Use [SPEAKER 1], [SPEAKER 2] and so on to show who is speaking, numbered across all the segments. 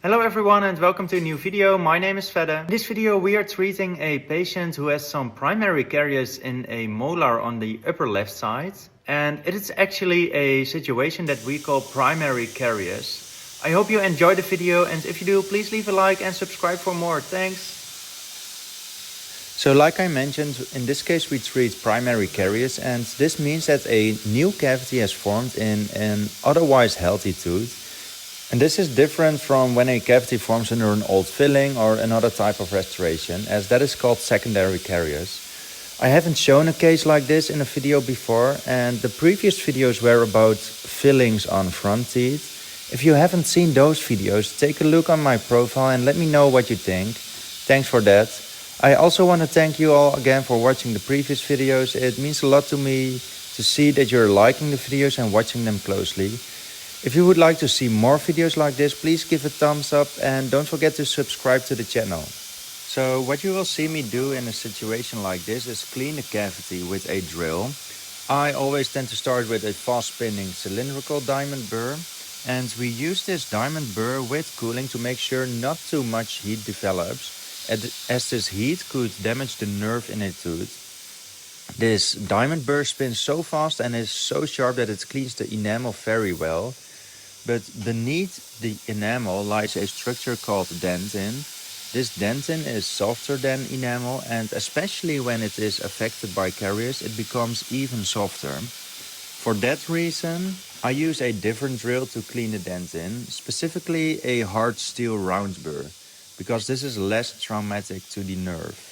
[SPEAKER 1] Hello everyone and welcome to a new video. My name is Fede. In this video we are treating a patient who has some primary caries in a molar on the upper left side. And it is actually a situation that we call primary caries. I hope you enjoy the video, and if you do, please leave a like and subscribe for more. Thanks. So like I mentioned, in this case we treat primary caries, and this means that a new cavity has formed in an otherwise healthy tooth. And this is different from when a cavity forms under an old filling or another type of restoration, as that is called secondary caries. I haven't shown a case like this in a video before, and the previous videos were about fillings on front teeth. If you haven't seen those videos, take a look on my profile and let me know what you think. Thanks for that. I also want to thank you all again for watching the previous videos. It means a lot to me to see that you're liking the videos and watching them closely. If you would like to see more videos like this, please give a thumbs up and don't forget to subscribe to the channel. So what you will see me do in a situation like this is clean the cavity with a drill. I always tend to start with a fast spinning cylindrical diamond burr, and we use this diamond burr with cooling to make sure not too much heat develops, as this heat could damage the nerve in a tooth. This diamond burr spins so fast and is so sharp that it cleans the enamel very well. But beneath the enamel lies a structure called dentin. This dentin is softer than enamel, and especially when it is affected by caries, it becomes even softer. For that reason, I use a different drill to clean the dentin, specifically a hard steel round burr, because this is less traumatic to the nerve.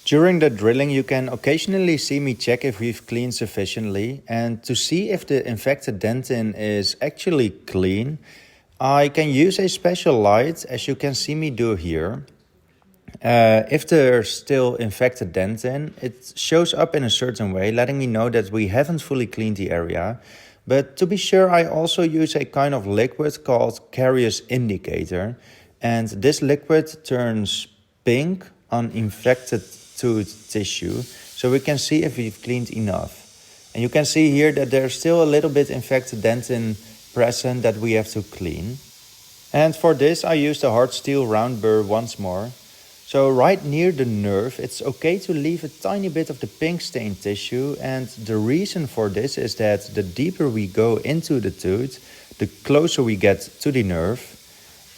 [SPEAKER 1] During the drilling, you can occasionally see me check if we've cleaned sufficiently, and to see if the infected dentin is actually clean, I can use a special light, as you can see me do here. If there's still infected dentin, it shows up in a certain way, letting me know that we haven't fully cleaned the area. But to be sure, I also use a kind of liquid called caries indicator, and this liquid turns pink on infected tooth tissue, so we can see if we've cleaned enough. And you can see here that there's still a little bit infected dentin present that we have to clean. And for this I use the hard steel round burr once more. So right near the nerve, it's okay to leave a tiny bit of the pink stained tissue, and the reason for this is that the deeper we go into the tooth, the closer we get to the nerve.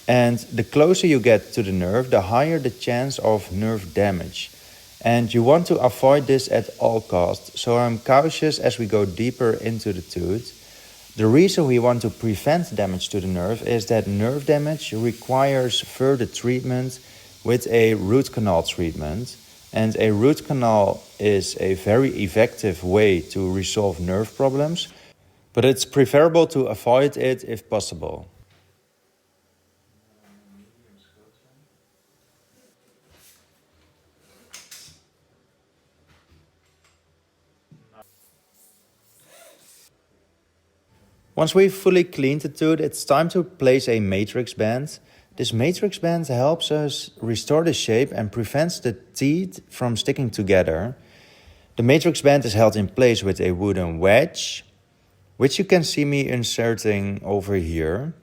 [SPEAKER 1] And the closer you get to the nerve, the higher the chance of nerve damage. And you want to avoid this at all costs, so I'm cautious as we go deeper into the tooth. The reason we want to prevent damage to the nerve is that nerve damage requires further treatment with a root canal treatment. And a root canal is a very effective way to resolve nerve problems, but it's preferable to avoid it if possible. Once we've fully cleaned the tooth, it's time to place a matrix band. This matrix band helps us restore the shape and prevents the teeth from sticking together. The matrix band is held in place with a wooden wedge, which you can see me inserting over here.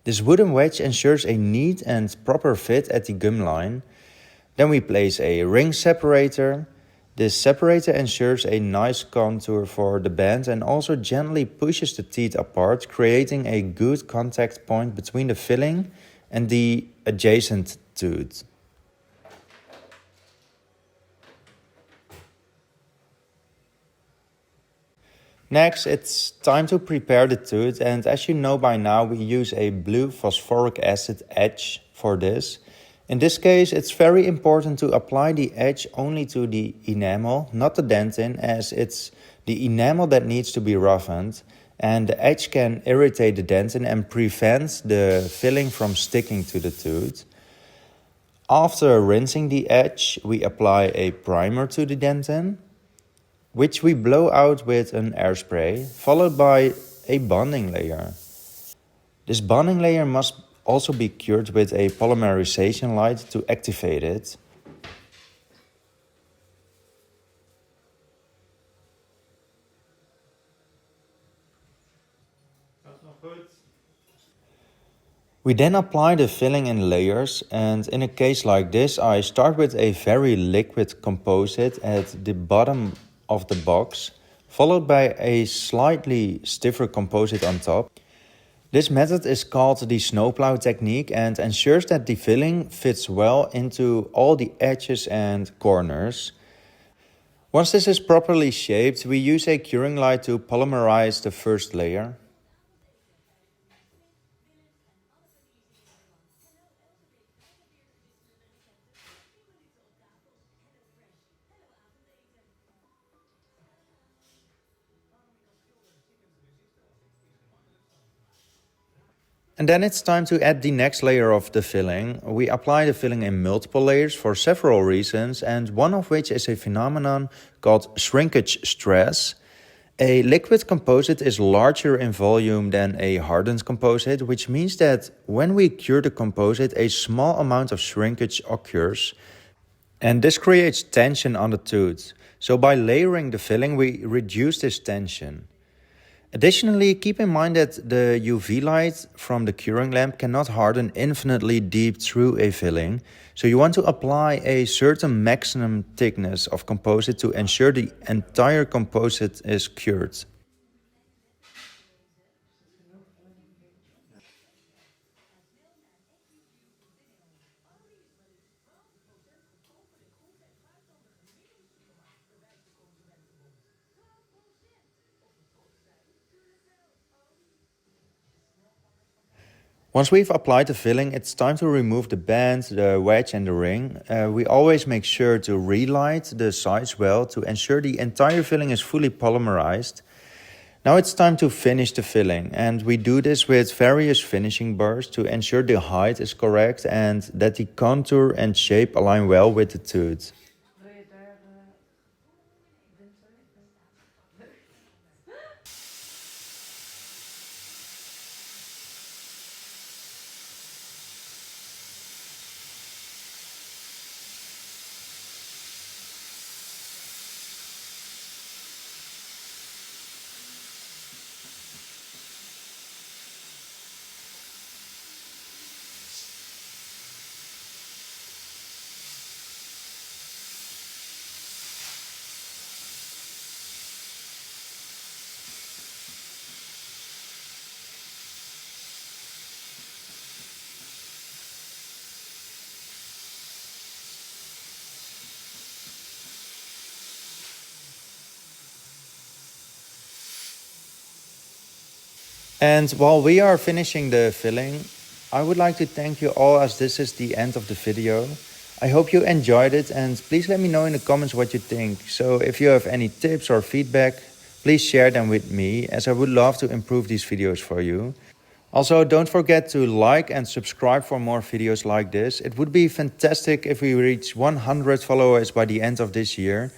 [SPEAKER 1] This wooden wedge ensures a neat and proper fit at the gum line. Then we place a ring separator. This separator ensures a nice contour for the band and also gently pushes the teeth apart, creating a good contact point between the filling and the adjacent tooth. Next, it's time to prepare the tooth, and as you know by now, we use a blue phosphoric acid edge for this. In this case, it's very important to apply the edge only to the enamel, not the dentin, as it's the enamel that needs to be roughened, and the edge can irritate the dentin and prevents the filling from sticking to the tooth. After rinsing the edge, we apply a primer to the dentin, which we blow out with an air spray, followed by a bonding layer. This bonding layer must also be cured with a polymerization light to activate it. We then apply the filling in layers, and in a case like this, I start with a very liquid composite at the bottom of the box, followed by a slightly stiffer composite on top. This method is called the snowplow technique and ensures that the filling fits well into all the edges and corners. Once this is properly shaped, we use a curing light to polymerize the first layer. And then it's time to add the next layer of the filling. We apply the filling in multiple layers for several reasons, and one of which is a phenomenon called shrinkage stress. A liquid composite is larger in volume than a hardened composite, which means that when we cure the composite, a small amount of shrinkage occurs, and this creates tension on the tooth. So by layering the filling, we reduce this tension. Additionally, keep in mind that the UV light from the curing lamp cannot harden infinitely deep through a filling, so you want to apply a certain maximum thickness of composite to ensure the entire composite is cured. Once we've applied the filling, it's time to remove the band, the wedge and the ring. We always make sure to relight the sides well to ensure the entire filling is fully polymerized. Now it's time to finish the filling, and we do this with various finishing bars to ensure the height is correct and that the contour and shape align well with the tooth. And while we are finishing the filling, I would like to thank you all as this is the end of the video. I hope you enjoyed it, and please let me know in the comments what you think. So if you have any tips or feedback, please share them with me, as I would love to improve these videos for you. Also, don't forget to like and subscribe for more videos like this. It would be fantastic if we reach 100 followers by the end of this year.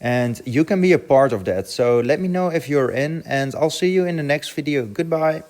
[SPEAKER 1] And you can be a part of that. So let me know if you're in, and I'll see you in the next video. Goodbye.